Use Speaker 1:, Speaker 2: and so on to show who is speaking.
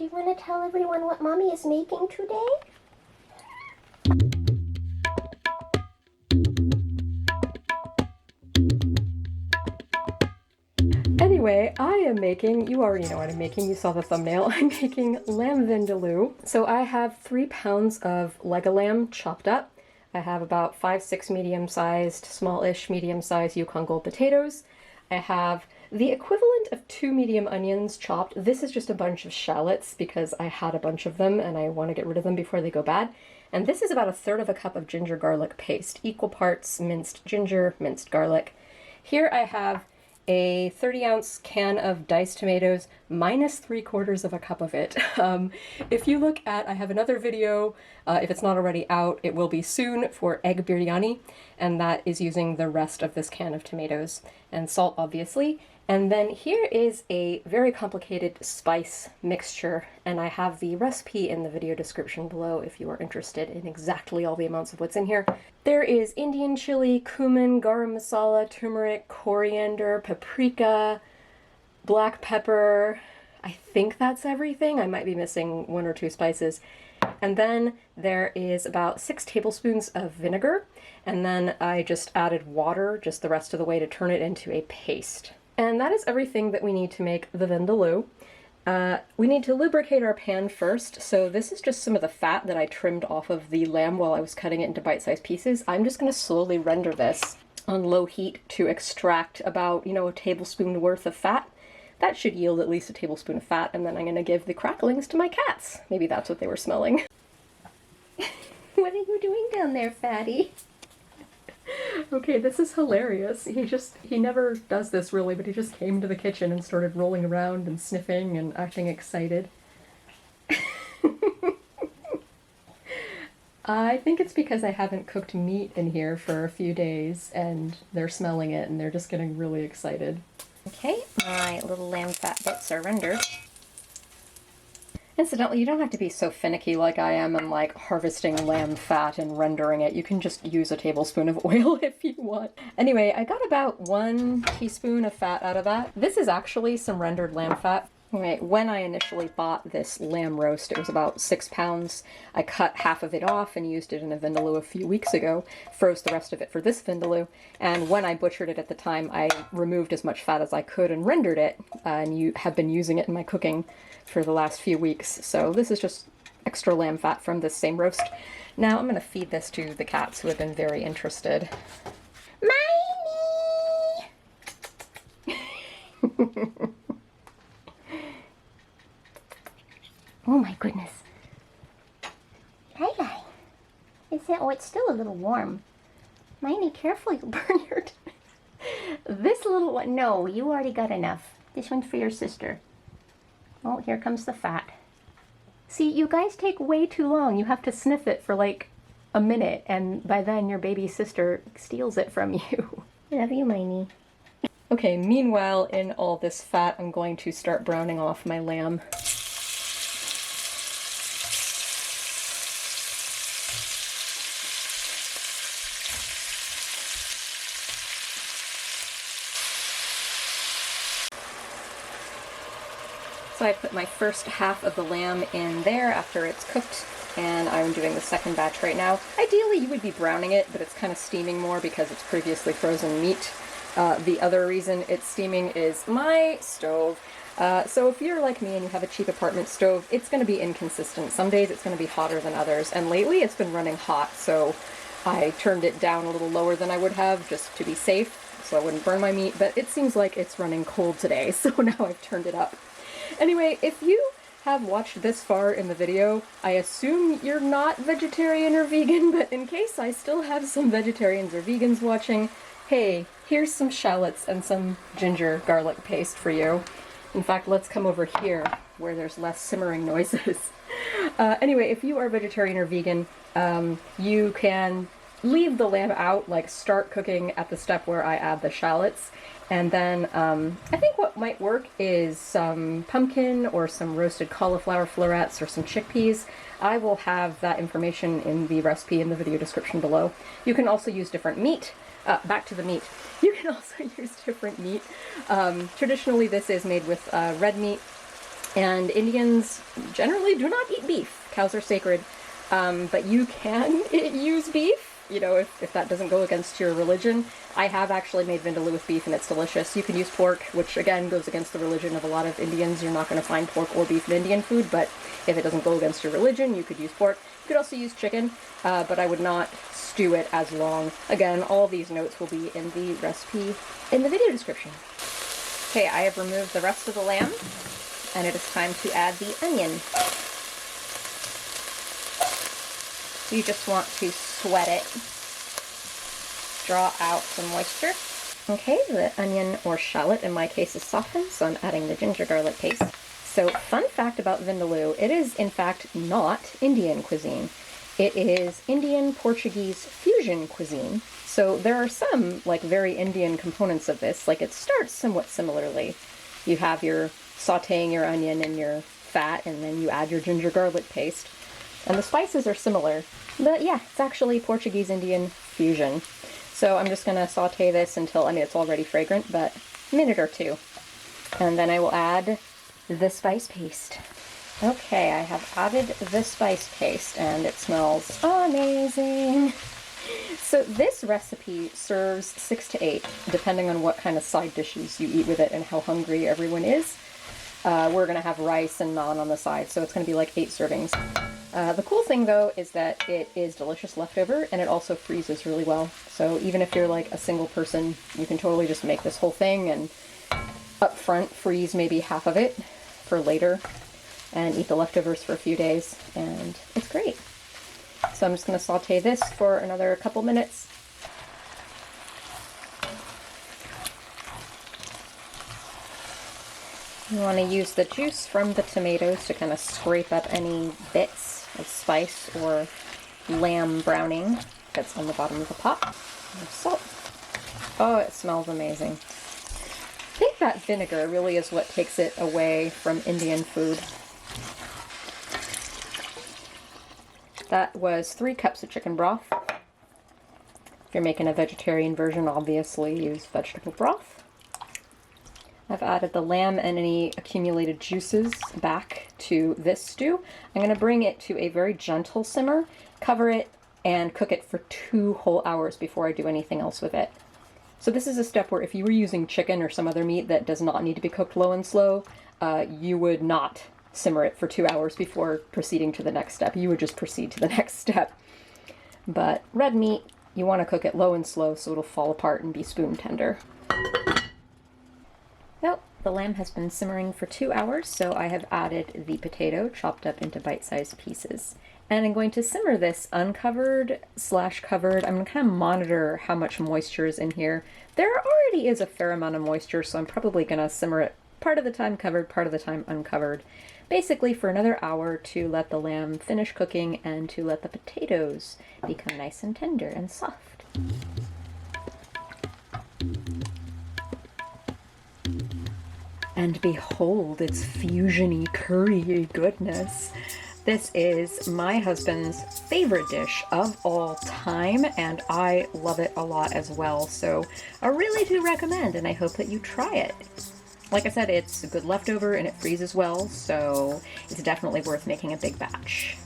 Speaker 1: Do you want to tell everyone what Mommy is making today?
Speaker 2: Anyway, I am making, you already know what I'm making, you saw the thumbnail, I'm making lamb vindaloo. So I have 3 pounds of leg of lamb chopped up. I have about 5-6 medium-sized, smallish, medium-sized Yukon Gold potatoes. I have the equivalent of 2 medium onions chopped. This is just a bunch of shallots because I had a bunch of them and I want to get rid of them before they go bad. And this is about 1/3 cup of ginger garlic paste, equal parts minced ginger, minced garlic. Here I have a 30-ounce can of diced tomatoes, minus 3/4 cup of it. If you look at, I have another video, if it's not already out, it will be soon, for egg biryani, and that is using the rest of this can of tomatoes. And salt, obviously. And then here is a very complicated spice mixture, and I have the recipe in the video description below if you are interested in exactly all the amounts of what's in here. There is Indian chili, cumin, garam masala, turmeric, coriander, paprika, black pepper. I think that's everything. I might be missing 1 or 2 spices. And then there is about 6 tablespoons of vinegar, and then I just added water just the rest of the way to turn it into a paste. And that is everything that we need to make the vindaloo. We need to lubricate our pan first, so this is just some of the fat that I trimmed off of the lamb while I was cutting it into bite-sized pieces. I'm just going to slowly render this on low heat to extract about, a tablespoon worth of fat. That should yield at least a tablespoon of fat, and then I'm going to give the cracklings to my cats. Maybe that's what they were smelling.
Speaker 1: What are you doing down there, Fatty?
Speaker 2: Okay, this is hilarious. He never does this really, but he just came to the kitchen and started rolling around and sniffing and acting excited. I think it's because I haven't cooked meat in here for a few days and they're smelling it and they're just getting really excited.
Speaker 1: Okay, my little lamb fat bits are rendered.
Speaker 2: Incidentally, you don't have to be so finicky like I am and like harvesting lamb fat and rendering it. You can just use a tablespoon of oil if you want. Anyway, I got about 1 teaspoon of fat out of that. This is actually some rendered lamb fat. Anyway, when I initially bought this lamb roast, it was about 6 pounds. I cut half of it off and used it in a vindaloo a few weeks ago, froze the rest of it for this vindaloo, and when I butchered it at the time, I removed as much fat as I could and rendered it, and you have been using it in my cooking for the last few weeks. So this is just extra lamb fat from this same roast. Now I'm going to feed this to the cats who have been very interested.
Speaker 1: Miney! Oh my goodness. Hi. Oh, it's still a little warm. Miney, careful, you'll burn your This little one, no, you already got enough. This one's for your sister. Oh, here comes the fat. See, you guys take way too long. You have to sniff it for like a minute, and by then your baby sister steals it from you. I love you, Miney.
Speaker 2: Okay, meanwhile, in all this fat, I'm going to start browning off my lamb. So I put my first half of the lamb in there after it's cooked, and I'm doing the second batch right now. Ideally you would be browning it, but it's kind of steaming more because it's previously frozen meat. The other reason it's steaming is my stove. So if you're like me and you have a cheap apartment stove, it's going to be inconsistent. Some days it's going to be hotter than others, and lately it's been running hot, so I turned it down a little lower than I would have just to be safe, so I wouldn't burn my meat, but it seems like it's running cold today, so now I've turned it up. Anyway, if you have watched this far in the video, I assume you're not vegetarian or vegan, but in case I still have some vegetarians or vegans watching, hey, here's some shallots and some ginger garlic paste for you. In fact, let's come over here where there's less simmering noises. Anyway, if you are vegetarian or vegan, you can leave the lamb out, like start cooking at the step where I add the shallots. And then I think what might work is some pumpkin or some roasted cauliflower florets or some chickpeas. I will have that information in the recipe in the video description below. You can also use different meat. Back to the meat. You can also use different meat. Traditionally this is made with red meat. And Indians generally do not eat beef. Cows are sacred. But you can use beef, you know, if that doesn't go against your religion. I have actually made vindaloo with beef and it's delicious. You can use pork, which again goes against the religion of a lot of Indians. You're not going to find pork or beef in Indian food, but if it doesn't go against your religion, you could use pork. You could also use chicken, but I would not stew it as long. Again, all these notes will be in the recipe in the video description. Okay, I have removed the rest of the lamb, and it is time to add the onion. You just want to sweat it, draw out some moisture. Okay, the onion or shallot in my case is softened, so I'm adding the ginger garlic paste. So, fun fact about Vindaloo, it is in fact not Indian cuisine. It is Indian-Portuguese fusion cuisine. So there are some, like, very Indian components of this. Like, it starts somewhat similarly. You have your sauteing your onion and your fat, and then you add your ginger garlic paste. And the spices are similar. But yeah, it's actually Portuguese-Indian fusion. So I'm just going to saute this until, I mean, it's already fragrant, but a minute or two. And then I will add the spice paste. Okay, I have added the spice paste, and it smells amazing. So this recipe serves 6 to 8, depending on what kind of side dishes you eat with it and how hungry everyone is. We're going to have rice and naan on the side, so it's going to be like 8 servings. The cool thing, though, is that it is delicious leftover, and it also freezes really well. So even if you're like a single person, you can totally just make this whole thing and up front freeze maybe half of it for later and eat the leftovers for a few days, and it's great. So I'm just going to saute this for another couple minutes. You want to use the juice from the tomatoes to kind of scrape up any bits of spice or lamb browning that's on the bottom of the pot. And salt. Oh, it smells amazing. I think that vinegar really is what takes it away from Indian food. That was 3 cups of chicken broth. If you're making a vegetarian version, obviously use vegetable broth. I've added the lamb and any accumulated juices back to this stew. I'm going to bring it to a very gentle simmer, cover it, and cook it for 2 whole hours before I do anything else with it. So this is a step where if you were using chicken or some other meat that does not need to be cooked low and slow, you would not simmer it for 2 hours before proceeding to the next step. You would just proceed to the next step. But red meat, you want to cook it low and slow so it'll fall apart and be spoon tender. Well, the lamb has been simmering for 2 hours, so I have added the potato chopped up into bite-sized pieces. And I'm going to simmer this uncovered/covered. I'm going to kind of monitor how much moisture is in here. There already is a fair amount of moisture, so I'm probably going to simmer it part of the time covered, part of the time uncovered. Basically for another hour to let the lamb finish cooking and to let the potatoes become nice and tender and soft. And behold, its fusiony curry goodness. This is my husband's favorite dish of all time, and I love it a lot as well. So I really do recommend, and I hope that you try it. Like I said, it's a good leftover and it freezes well, so it's definitely worth making a big batch.